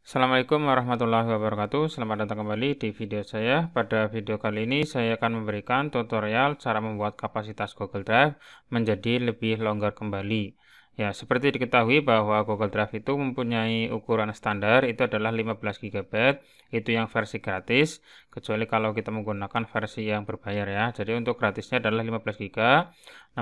Assalamualaikum warahmatullahi wabarakatuh. Selamat datang kembali di video saya. Pada video kali ini saya akan memberikan tutorial cara membuat kapasitas Google Drive menjadi lebih longgar kembali. Ya, seperti diketahui bahwa Google Drive itu mempunyai ukuran standar itu adalah 15 GB, itu yang versi gratis, kecuali kalau kita menggunakan versi yang berbayar ya. Jadi untuk gratisnya adalah 15 GB.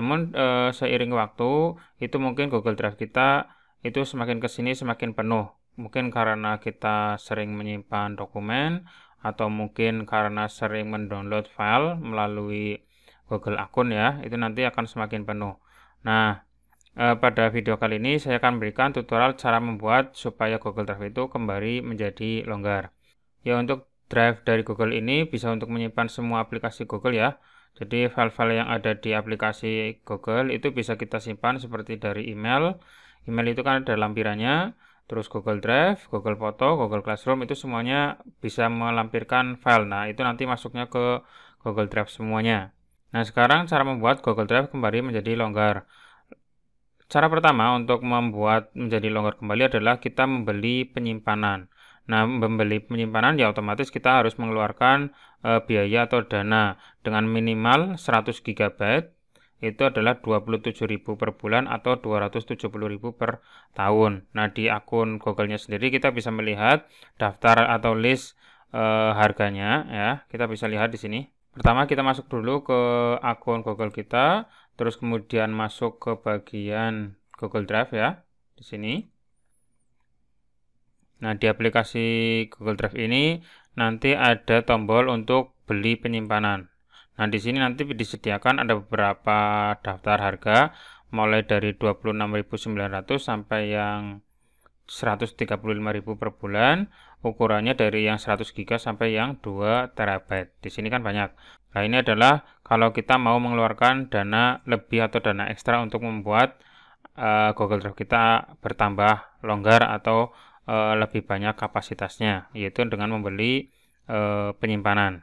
Namun seiring waktu itu mungkin Google Drive kita itu semakin ke sini semakin penuh. Mungkin karena kita sering menyimpan dokumen atau mungkin karena sering mendownload file melalui Google akun ya, itu nanti akan semakin penuh. Nah, pada video kali ini saya akan berikan tutorial cara membuat supaya Google Drive itu kembali menjadi longgar. Ya, untuk drive dari Google ini bisa untuk menyimpan semua aplikasi Google ya. Jadi file-file yang ada di aplikasi Google itu bisa kita simpan seperti dari email. Email itu kan ada lampirannya. Terus Google Drive, Google Foto, Google Classroom itu semuanya bisa melampirkan file. Nah, itu nanti masuknya ke Google Drive semuanya. Nah, sekarang cara membuat Google Drive kembali menjadi longgar. Cara pertama untuk membuat menjadi longgar kembali adalah kita membeli penyimpanan. Nah, membeli penyimpanan ya otomatis kita harus mengeluarkan biaya atau dana dengan minimal 100 GB. Itu adalah 27.000 per bulan atau 270.000 per tahun. Nah, di akun Google-nya sendiri kita bisa melihat daftar atau list harganya ya. Kita bisa lihat di sini. Pertama kita masuk dulu ke akun Google kita, terus kemudian masuk ke bagian Google Drive ya, di sini. Nah, di aplikasi Google Drive ini nanti ada tombol untuk beli penyimpanan. Nah, di sini nanti disediakan ada beberapa daftar harga mulai dari 26.900 sampai yang 135.000 per bulan. Ukurannya dari yang 100 GB sampai yang 2 TB. Di sini kan banyak. Nah, ini adalah kalau kita mau mengeluarkan dana lebih atau dana ekstra untuk membuat Google Drive kita bertambah longgar atau lebih banyak kapasitasnya, yaitu dengan membeli penyimpanan.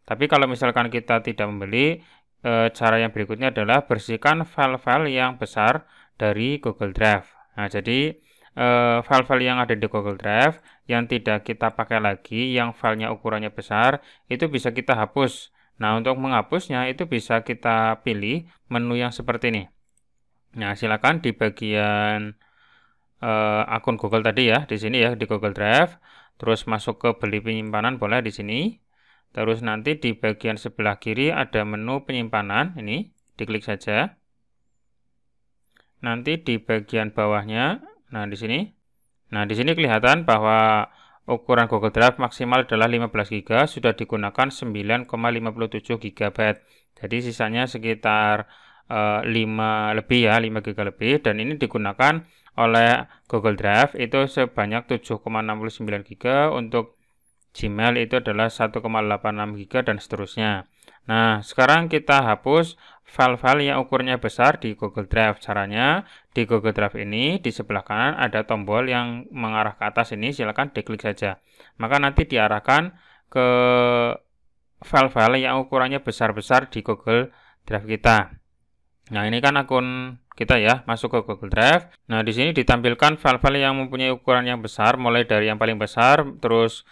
Tapi kalau misalkan kita tidak membeli, cara yang berikutnya adalah bersihkan file-file yang besar dari Google Drive. Nah, jadi file-file yang ada di Google Drive yang tidak kita pakai lagi, yang filenya ukurannya besar, itu bisa kita hapus. Nah, untuk menghapusnya itu bisa kita pilih menu yang seperti ini. Nah, silakan di bagian akun Google tadi ya, di sini ya di Google Drive, terus masuk ke beli penyimpanan boleh di sini. Terus nanti di bagian sebelah kiri ada menu penyimpanan, ini diklik saja. Nanti di bagian bawahnya, nah di sini. Nah, di sini kelihatan bahwa ukuran Google Drive maksimal adalah 15 GB, sudah digunakan 9,57 GB. Jadi sisanya sekitar 5 lebih ya, 5 GB lebih, dan ini digunakan oleh Google Drive itu sebanyak 7,69 GB, untuk Gmail itu adalah 1,86 GB dan seterusnya. Nah, sekarang kita hapus file-file yang ukurannya besar di Google Drive. Caranya di Google Drive ini di sebelah kanan ada tombol yang mengarah ke atas ini, silakan diklik saja. Maka nanti diarahkan ke file-file yang ukurannya besar-besar di Google Drive kita. Nah, ini kan akun kita ya, masuk ke Google Drive. Nah, di sini ditampilkan file-file yang mempunyai ukuran yang besar, mulai dari yang paling besar, terus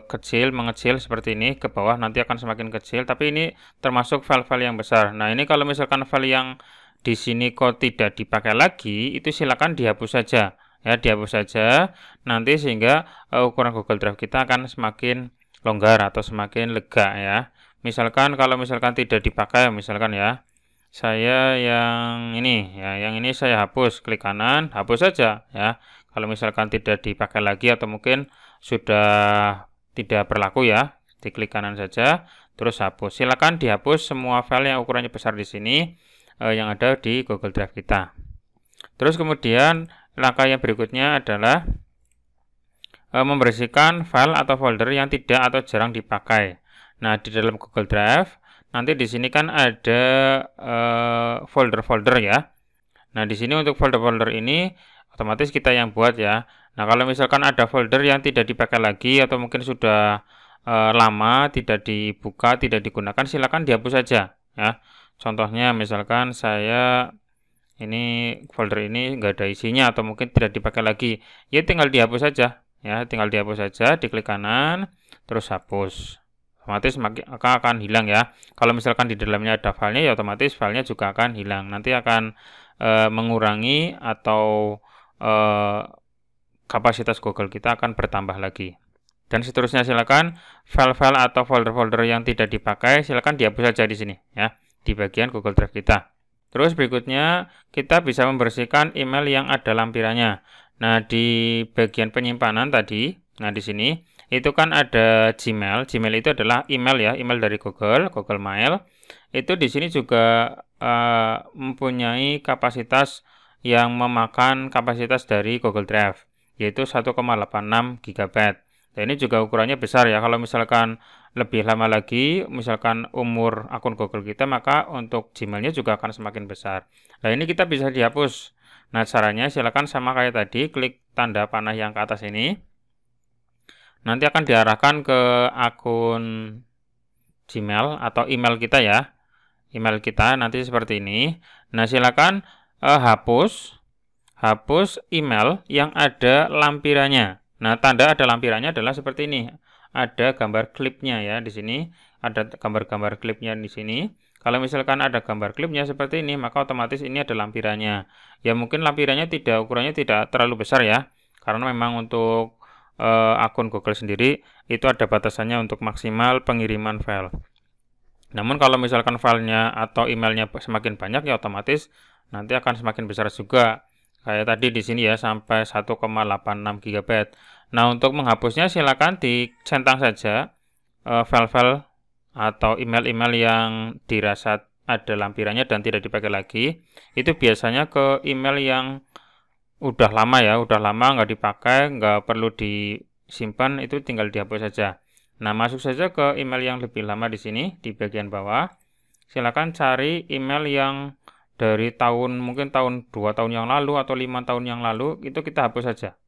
kecil, mengecil seperti ini, ke bawah nanti akan semakin kecil, tapi ini termasuk file-file yang besar. Nah, ini kalau misalkan file yang di sini kok tidak dipakai lagi, itu silakan dihapus saja. Ya, dihapus saja, nanti sehingga ukuran Google Drive kita akan semakin longgar atau semakin lega ya. Misalkan kalau misalkan tidak dipakai, misalkan ya, saya yang ini ya, yang ini saya hapus, klik kanan, hapus saja ya. Kalau misalkan tidak dipakai lagi atau mungkin sudah tidak berlaku ya, diklik kanan saja, terus hapus. Silakan dihapus semua file yang ukurannya besar di sini yang ada di Google Drive kita. Terus kemudian langkah yang berikutnya adalah membersihkan file atau folder yang tidak atau jarang dipakai. Nah, di dalam Google Drive nanti di sini kan ada folder-folder ya. Nah, di sini untuk folder-folder ini otomatis kita yang buat ya. Nah, kalau misalkan ada folder yang tidak dipakai lagi atau mungkin sudah lama tidak dibuka, tidak digunakan, silakan dihapus saja ya. Contohnya misalkan saya ini folder ini nggak ada isinya atau mungkin tidak dipakai lagi, ya tinggal dihapus saja ya, tinggal dihapus saja, diklik kanan, terus hapus. Otomatis maka akan hilang ya. Kalau misalkan di dalamnya ada filenya, ya otomatis filenya juga akan hilang. Nanti akan mengurangi atau kapasitas Google kita akan bertambah lagi. Dan seterusnya silakan file-file atau folder-folder yang tidak dipakai silakan dihapus saja di sini ya, di bagian Google Drive kita. Terus berikutnya kita bisa membersihkan email yang ada lampirannya. Nah, di bagian penyimpanan tadi, nah di sini itu kan ada Gmail. Gmail itu adalah email ya, email dari Google Mail. Itu di sini juga mempunyai kapasitas yang memakan kapasitas dari Google Drive, yaitu 1,86 GB. Nah, ini juga ukurannya besar ya. Kalau misalkan lebih lama lagi, misalkan umur akun Google kita, maka untuk Gmail-nya juga akan semakin besar. Nah, ini kita bisa dihapus. Nah, caranya silakan sama kayak tadi, klik tanda panah yang ke atas ini. Nanti akan diarahkan ke akun Gmail atau email kita ya. Email kita nanti seperti ini. Nah, silakan hapus email yang ada lampirannya. Nah, tanda ada lampirannya adalah seperti ini. Ada gambar klipnya ya di sini. Ada gambar-gambar klipnya di sini. Kalau misalkan ada gambar klipnya seperti ini, maka otomatis ini ada lampirannya. Ya mungkin lampirannya ukurannya tidak terlalu besar ya. Karena memang untuk akun Google sendiri itu ada batasannya untuk maksimal pengiriman file. Namun kalau misalkan filenya atau emailnya semakin banyak ya otomatis nanti akan semakin besar juga. Kayak tadi di sini ya sampai 1,86 GB. Nah, untuk menghapusnya silakan dicentang saja file-file atau email-email yang dirasa ada lampirannya dan tidak dipakai lagi. Itu biasanya ke email yang udah lama ya, nggak dipakai, nggak perlu disimpan, itu tinggal dihapus saja. Nah, masuk saja ke email yang lebih lama di sini di bagian bawah. Silakan cari email yang dari mungkin 2 tahun yang lalu atau 5 tahun yang lalu, itu kita hapus saja.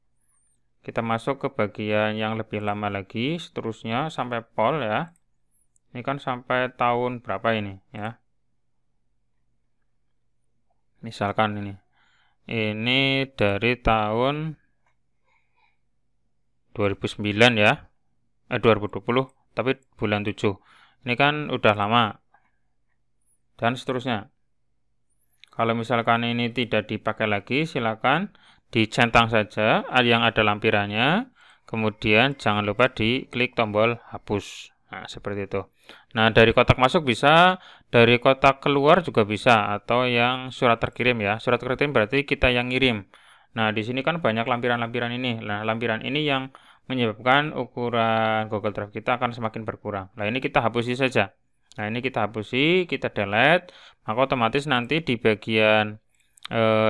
Kita masuk ke bagian yang lebih lama lagi, seterusnya sampai pol ya. Ini kan sampai tahun berapa ini ya. Misalkan ini dari tahun 2009 ya. 2020, tapi bulan 7. Ini kan udah lama. Dan seterusnya. Kalau misalkan ini tidak dipakai lagi, silakan dicentang saja yang ada lampirannya. Kemudian jangan lupa diklik tombol hapus. Nah, seperti itu. Nah, dari kotak masuk bisa, dari kotak keluar juga bisa, atau yang surat terkirim ya. Surat terkirim berarti kita yang ngirim. Nah, di sini kan banyak lampiran-lampiran ini. Nah, lampiran ini yang menyebabkan ukuran Google Drive kita akan semakin berkurang. Nah, ini kita hapusi saja. Nah, ini kita hapusi, kita delete, maka otomatis nanti di bagian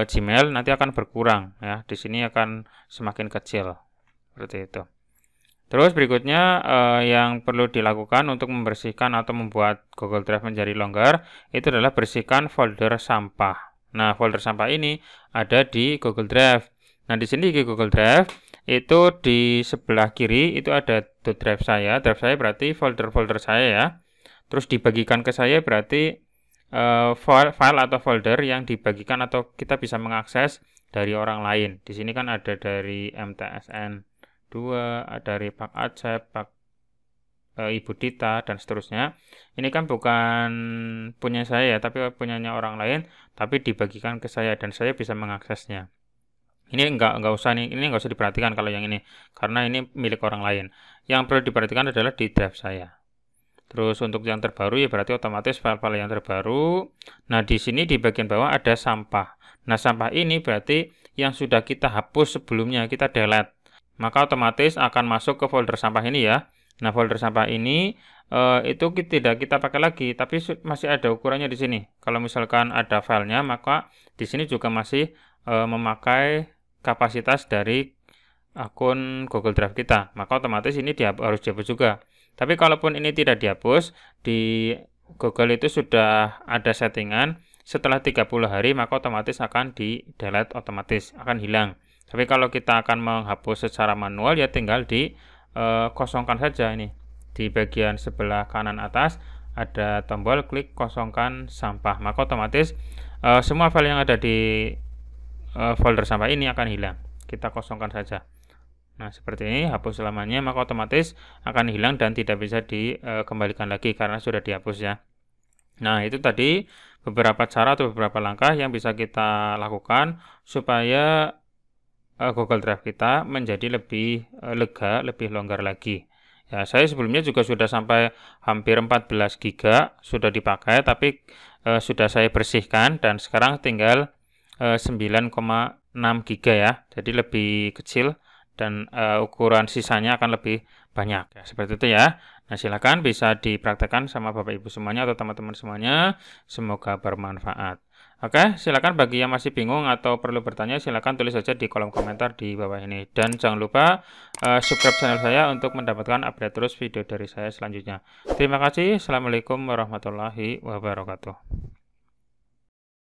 Gmail nanti akan berkurang ya. Di sini akan semakin kecil. Seperti itu. Terus berikutnya yang perlu dilakukan untuk membersihkan atau membuat Google Drive menjadi longgar itu adalah bersihkan folder sampah. Nah, folder sampah ini ada di Google Drive. Nah, di sini di Google Drive itu di sebelah kiri itu ada drive saya. Drive saya berarti folder-folder saya ya. Terus dibagikan ke saya berarti file atau folder yang dibagikan atau kita bisa mengakses dari orang lain. Di sini kan ada dari MTSN 2, dari Pak Acep, Pak Ibu Dita, dan seterusnya. Ini kan bukan punya saya, tapi punyanya orang lain, tapi dibagikan ke saya dan saya bisa mengaksesnya. Ini enggak usah diperhatikan kalau yang ini, karena ini milik orang lain. Yang perlu diperhatikan adalah di drive saya. Terus untuk yang terbaru ya berarti otomatis file-file yang terbaru. Nah, di sini di bagian bawah ada sampah. Nah, sampah ini berarti yang sudah kita hapus sebelumnya, kita delete. Maka otomatis akan masuk ke folder sampah ini ya. Nah, folder sampah ini itu tidak kita pakai lagi, tapi masih ada ukurannya di sini. Kalau misalkan ada filenya, maka di sini juga masih memakai kapasitas dari akun Google Drive kita. Maka otomatis ini harus dihapus juga. Tapi kalaupun ini tidak dihapus, di Google itu sudah ada settingan, setelah 30 hari maka otomatis akan di-delete otomatis, akan hilang. Tapi kalau kita akan menghapus secara manual ya tinggal kosongkan saja ini. Di bagian sebelah kanan atas ada tombol klik kosongkan sampah. Maka otomatis semua file yang ada di folder sampah ini akan hilang. Kita kosongkan saja. Nah, seperti ini, hapus selamanya, maka otomatis akan hilang dan tidak bisa dikembalikan lagi karena sudah dihapus ya. Nah, itu tadi beberapa cara atau beberapa langkah yang bisa kita lakukan supaya Google Drive kita menjadi lebih lega, lebih longgar lagi. Ya, saya sebelumnya juga sudah sampai hampir 14 GB sudah dipakai, tapi sudah saya bersihkan dan sekarang tinggal 9,6 GB ya. Jadi lebih kecil dan ukuran sisanya akan lebih banyak. Ya, seperti itu ya. Nah, silakan bisa dipraktekkan sama Bapak Ibu semuanya atau teman-teman semuanya. Semoga bermanfaat. Oke, silakan bagi yang masih bingung atau perlu bertanya, silakan tulis saja di kolom komentar di bawah ini. Dan jangan lupa subscribe channel saya untuk mendapatkan update terus video dari saya selanjutnya. Terima kasih. Assalamualaikum warahmatullahi wabarakatuh.